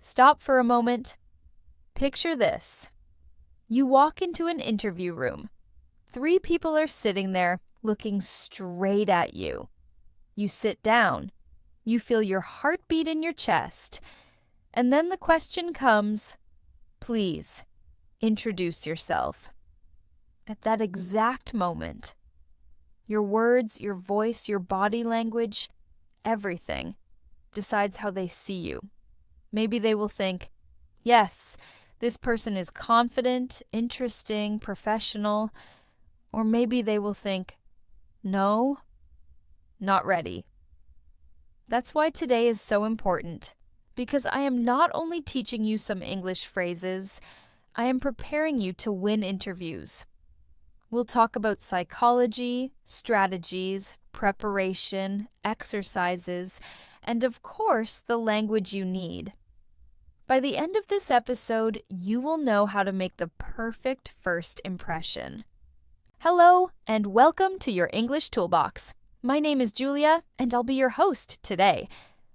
Stop for a moment. Picture this. You walk into an interview room. 3 people are sitting there looking straight at you. You sit down. You feel your heartbeat in your chest. And then the question comes, please, introduce yourself. At that exact moment, your words, your voice, your body language, everything decides how they see you. Maybe they will think, yes, this person is confident, interesting, professional. Or maybe they will think, no, not ready. That's why today is so important, because I am not only teaching you some English phrases, I am preparing you to win interviews. We'll talk about psychology, strategies, preparation, exercises, and of course, the language you need. By the end of this episode, you will know how to make the perfect first impression. Hello, and welcome to your English Toolbox. My name is Julia, and I'll be your host today.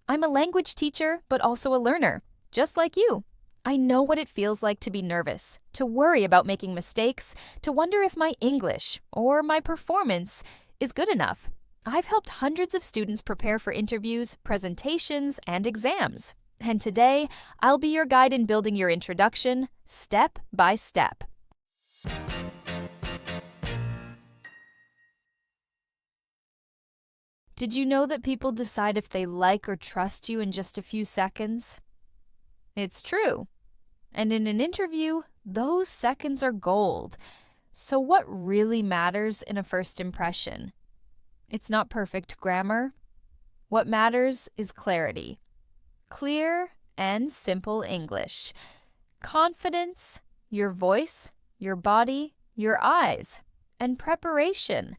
I'm a language teacher, but also a learner, just like you. I know what it feels like to be nervous, to worry about making mistakes, to wonder if my English or my performance is good enough. I've helped hundreds of students prepare for interviews, presentations, and exams. And today, I'll be your guide in building your introduction step by step. Did you know that people decide if they like or trust you in just a few seconds? It's true. And in an interview, those seconds are gold. So what really matters in a first impression? It's not perfect grammar. What matters is clarity. Clear and simple English. Confidence, your voice, your body, your eyes, and preparation.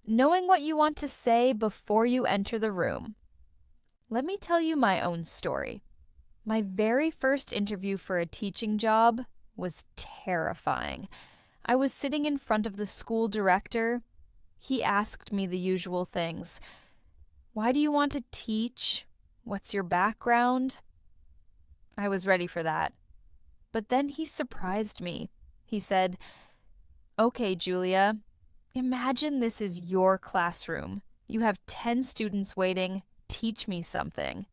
Knowing what you want to say before you enter the room. Let me tell you my own story. My very first interview for a teaching job was terrifying. I was sitting in front of the school director. He asked me the usual things. Why do you want to teach? What's your background? I was ready for that. But then he surprised me. He said, "Okay, Julia, imagine this is your classroom. You have 10 students waiting. Teach me something."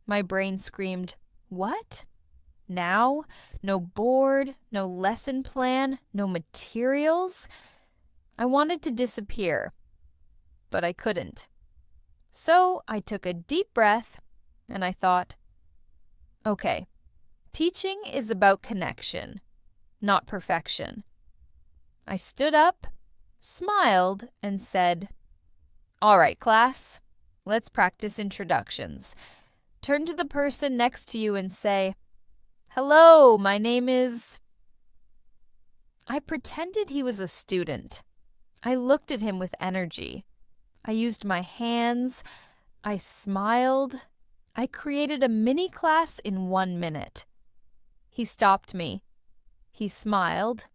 My brain screamed, "What? Now? No board, no lesson plan, no materials?" I wanted to disappear, but I couldn't. So I took a deep breath and I thought, okay, teaching is about connection, not perfection. I stood up, smiled, and said, "All right, class, let's practice introductions. Turn to the person next to you and say, 'Hello, my name is—'" I pretended he was a student. I looked at him with energy. I used my hands. I smiled. I created a mini class in 1 minute. He stopped me. He smiled,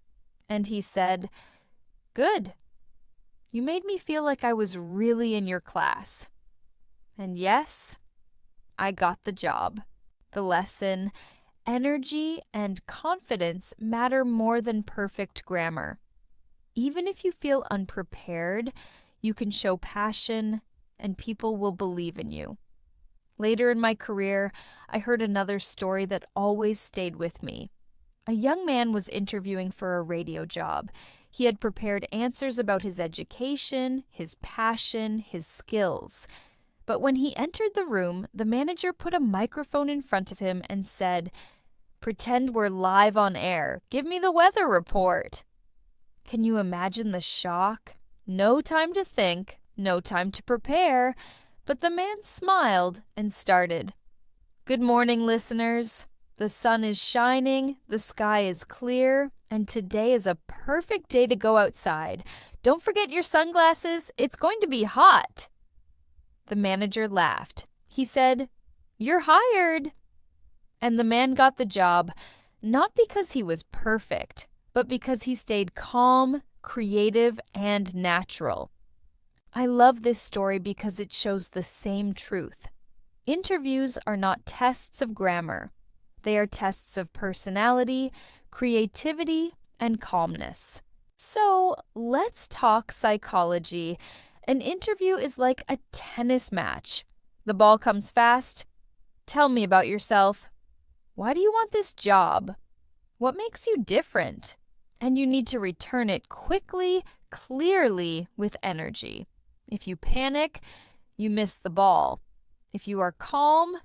and he said, "Good. You made me feel like I was really in your class." And yes, I got the job. The lesson, energy and confidence matter more than perfect grammar. Even if you feel unprepared, you can show passion and people will believe in you. Later in my career, I heard another story that always stayed with me. A young man was interviewing for a radio job. He had prepared answers about his education, his passion, his skills. But when he entered the room, the manager put a microphone in front of him and said, "Pretend we're live on air. Give me the weather report." Can you imagine the shock? No time to think, no time to prepare, but the man smiled and started. "Good morning, listeners. The sun is shining, the sky is clear, and today is a perfect day to go outside. Don't forget your sunglasses, it's going to be hot." The manager laughed. He said, "You're hired." And the man got the job, not because he was perfect, but because he stayed calm, creative, and natural. I love this story because it shows the same truth. Interviews are not tests of grammar. They are tests of personality, creativity, and calmness. So let's talk psychology. An interview is like a tennis match. The ball comes fast. Tell me about yourself. Why do you want this job? What makes you different? And you need to return it quickly, clearly, with energy. If you panic, you miss the ball. If you are calm,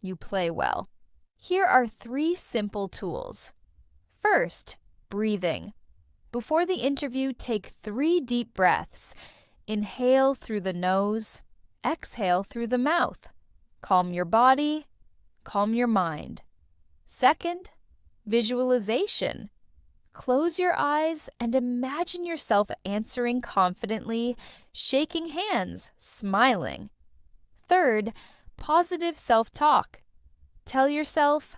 you play well. Here are 3 simple tools. First, breathing. Before the interview, take 3 deep breaths. Inhale through the nose, exhale through the mouth. Calm your body, calm your mind. Second, visualization. Close your eyes and imagine yourself answering confidently, shaking hands, smiling. Third, positive self-talk. Tell yourself,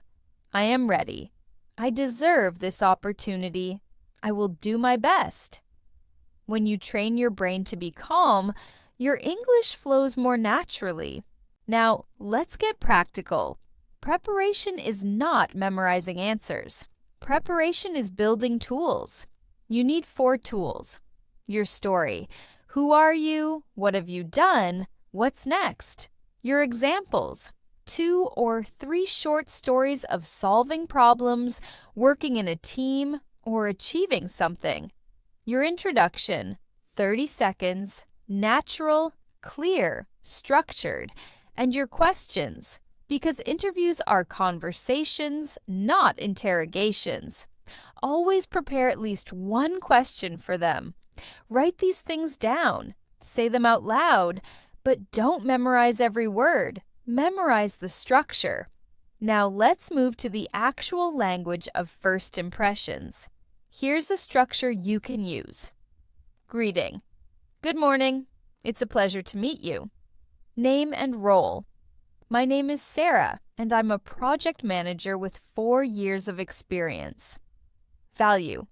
I am ready. I deserve this opportunity. I will do my best. When you train your brain to be calm, your English flows more naturally. Now, let's get practical. Preparation is not memorizing answers. Preparation is building tools. You need 4 tools. Your story. Who are you? What have you done? What's next? Your examples. 2 or 3 short stories of solving problems, working in a team, or achieving something. Your introduction. 30 seconds, natural, clear, structured. And your questions. Because interviews are conversations, not interrogations. Always prepare at least 1 question for them. Write these things down. Say them out loud, but don't memorize every word. Memorize the structure. Now let's move to the actual language of first impressions. Here's a structure you can use. Greeting. Good morning. It's a pleasure to meet you. Name and role. My name is Sarah, and I'm a project manager with 4 years of experience. Value.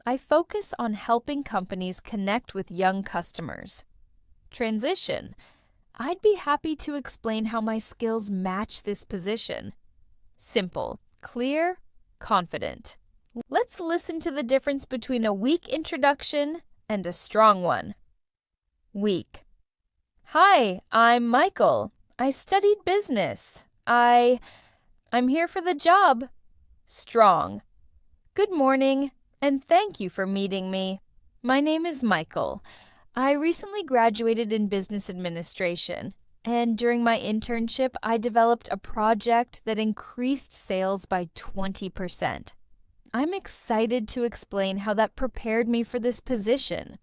I focus on helping companies connect with young customers. Transition. I'd be happy to explain how my skills match this position. Simple, clear, confident. Let's listen to the difference between a weak introduction and a strong one. Weak. Hi, I'm Michael. I studied business. I'm here for the job. Strong. Good morning, and thank you for meeting me. My name is Michael. I recently graduated in business administration, and during my internship, I developed a project that increased sales by 20%. I'm excited to explain how that prepared me for this position.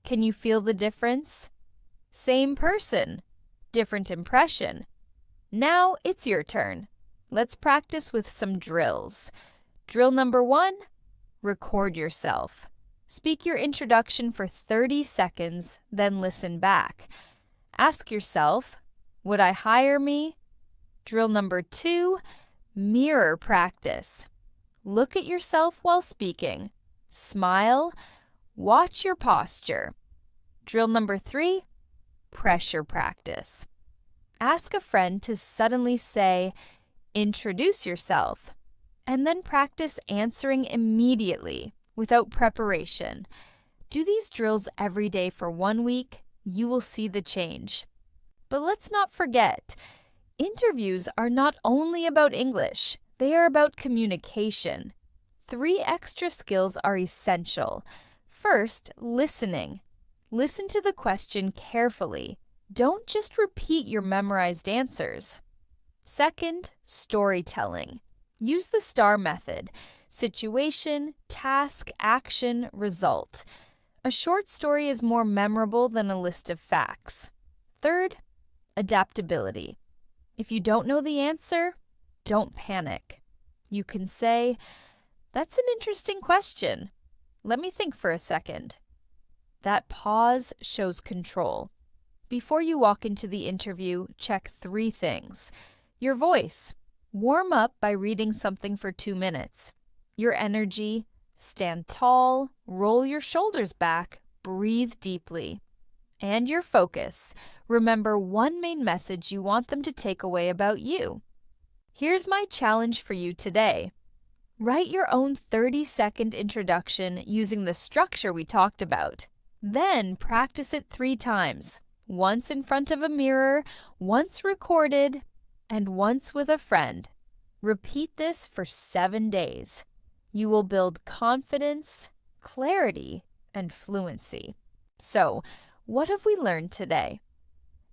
Can you feel the difference? Same person. Different impression. Now it's your turn. Let's practice with some drills. Drill number 1, record yourself. Speak your introduction for 30 seconds, then listen back. Ask yourself, would I hire me? Drill number 2, mirror practice. Look at yourself while speaking. Smile. Watch your posture. Drill number 3, pressure practice. Ask a friend to suddenly say, introduce yourself, and then practice answering immediately without preparation. Do these drills every day for 1 week. You will see the change. But let's not forget, interviews are not only about English, they are about communication. 3 extra skills are essential. First, listening. Listen to the question carefully. Don't just repeat your memorized answers. Second, storytelling. Use the STAR method: situation, task, action, result. A short story is more memorable than a list of facts. Third, adaptability. If you don't know the answer, don't panic. You can say, "That's an interesting question. Let me think for a second." That pause shows control. Before you walk into the interview, check 3 things. Your voice. Warm up by reading something for 2 minutes. Your energy. Stand tall, roll your shoulders back, breathe deeply. And your focus. Remember one main message you want them to take away about you. Here's my challenge for you today. Write your own 30-second introduction using the structure we talked about. Then practice it 3 times, once in front of a mirror, once recorded, and once with a friend. Repeat this for 7 days. You will build confidence, clarity, and fluency. So, what have we learned today?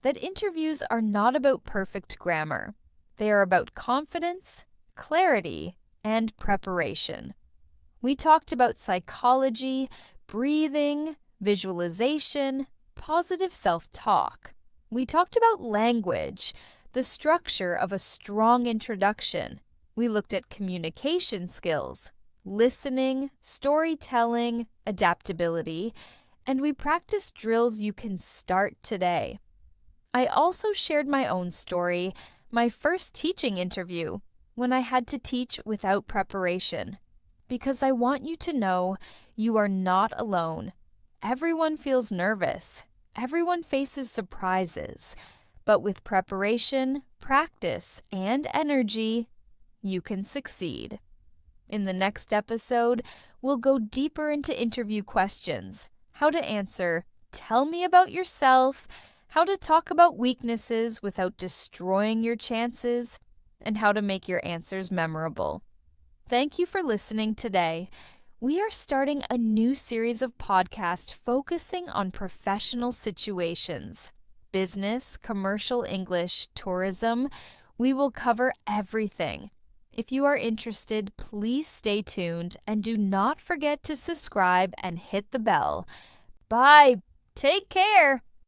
That interviews are not about perfect grammar. They are about confidence, clarity, and preparation. We talked about psychology, breathing, visualization, positive self-talk. We talked about language, the structure of a strong introduction. We looked at communication skills, listening, storytelling, adaptability, and we practiced drills you can start today. I also shared my own story, my first teaching interview, when I had to teach without preparation, because I want you to know you are not alone. Everyone feels nervous. Everyone faces surprises. But with preparation, practice, and energy, you can succeed. In the next episode, we'll go deeper into interview questions, how to answer, tell me about yourself, how to talk about weaknesses without destroying your chances, and how to make your answers memorable. Thank you for listening today. We are starting a new series of podcasts focusing on professional situations. Business, commercial English, tourism. We will cover everything. If you are interested, please stay tuned and do not forget to subscribe and hit the bell. Bye. Take care.